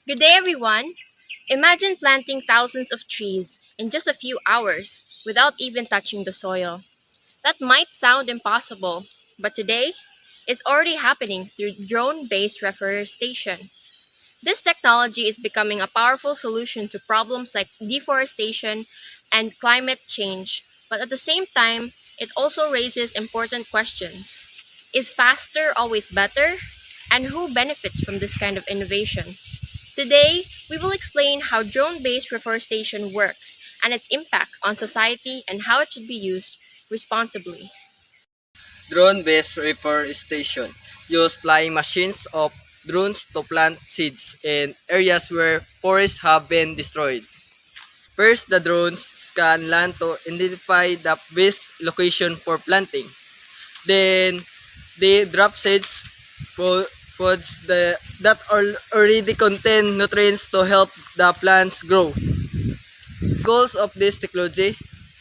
Good day, everyone. Imagine planting thousands of trees in just a few hours without even touching the soil. That might sound impossible, but today it's already happening through drone based reforestation. This technology is becoming a powerful solution to problems like deforestation and climate change, but at the same time, it also raises important questions. Is faster always better? And who benefits from this kind of innovation? Today, we will explain how drone based reforestation works and its impact on society and how it should be used responsibly. Drone-based reforestation use flying machines of drones to plant seeds in areas where forests have been destroyed. First, the drones scan land to identify the best location for planting. Then, they drop seeds for foods that already contain nutrients to help the plants grow. Goals of this technology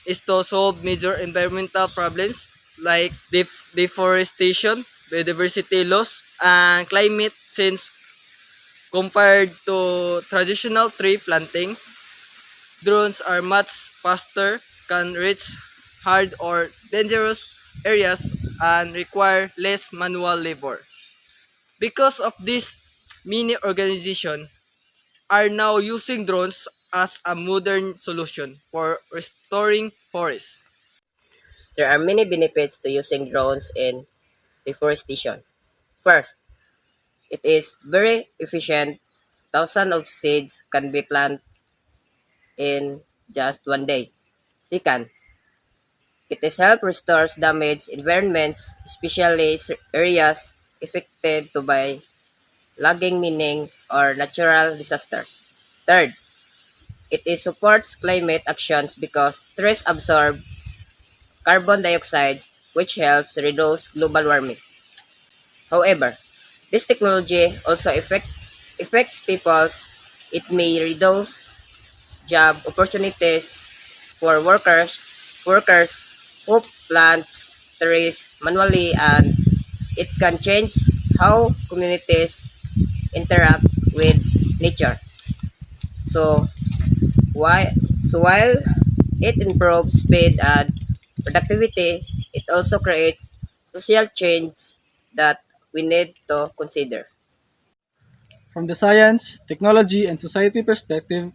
is to solve major environmental problems like deforestation, biodiversity loss, and climate change. Compared to traditional tree planting, drones are much faster, can reach hard or dangerous areas, and require less manual labor. Because of this, many organizations are now using drones as a modern solution for restoring forests. There are many benefits to using drones in deforestation. First, it is very efficient. Thousands of seeds can be planted in just one day. Second, it is help restores damaged environments, especially areas affected by logging, mining, or natural disasters. Third, it is supports climate actions because trees absorb carbon dioxide, which helps reduce global warming. However, this technology also affects people's. It may reduce job opportunities for workers who plants trees manually, and it can change how communities interact with nature. So while it improves speed and productivity, it also creates social change that we need to consider. From the science, technology, and society perspective,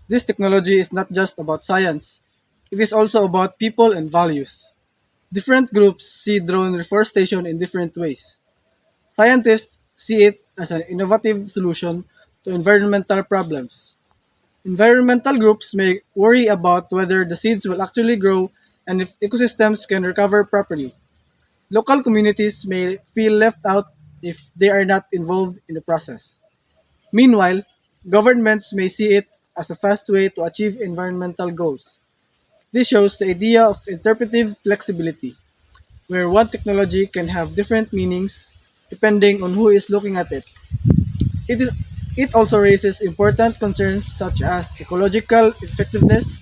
this technology is not just about science, it is also about people and values. Different groups see drone reforestation in different ways. Scientists see it as an innovative solution to environmental problems. Environmental groups may worry about whether the seeds will actually grow and if ecosystems can recover properly. Local communities may feel left out if they are not involved in the process. Meanwhile, governments may see it as a fast way to achieve environmental goals. This shows the idea of interpretive flexibility, where one technology can have different meanings depending on who is looking at it. It, is, it also raises important concerns such as ecological effectiveness,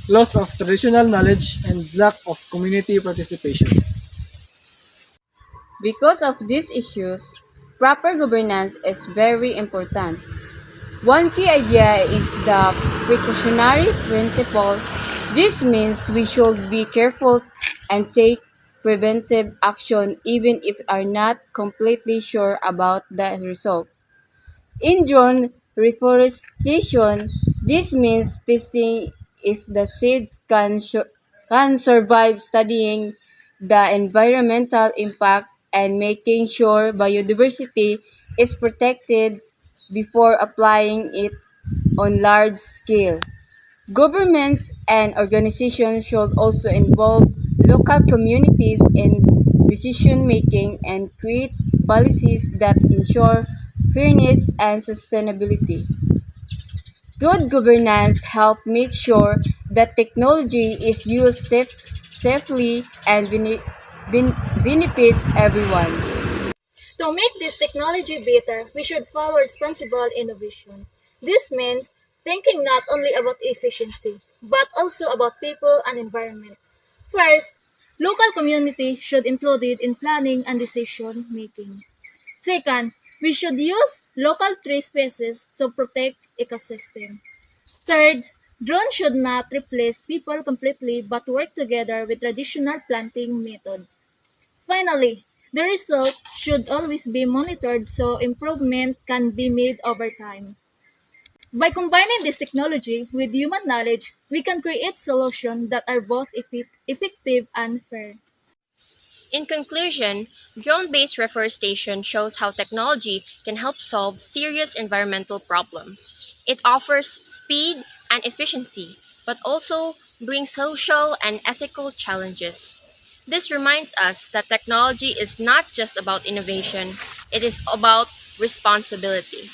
loss of traditional knowledge, and lack of community participation. Because of these issues, proper governance is very important. One key idea is the precautionary principle. This means we should be careful and take preventive action even if we are not completely sure about the result. In drone reforestation, this means testing if the seeds can survive, studying the environmental impact, and making sure biodiversity is protected before applying it on large scale. Governments and organizations should also involve local communities in decision making and create policies that ensure fairness and sustainability. Good governance helps make sure that technology is used safely and benefits everyone. To make this technology better, we should follow responsible innovation. This means thinking not only about efficiency, but also about people and environment. First, local community should included in planning and decision making. Second, We should use local tree species to protect ecosystem. Third, drones should not replace people completely but work together with traditional planting methods. Finally, the result should always be monitored so improvement can be made over time. By combining this technology with human knowledge, we can create solutions that are both effective and fair. In conclusion, drone-based reforestation shows how technology can help solve serious environmental problems. It offers speed and efficiency, but also brings social and ethical challenges. This reminds us that technology is not just about innovation, it is about responsibility.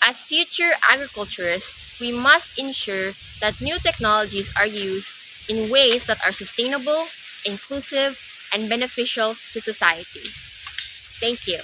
As future agriculturists, we must ensure that new technologies are used in ways that are sustainable, inclusive, and beneficial to society. Thank you.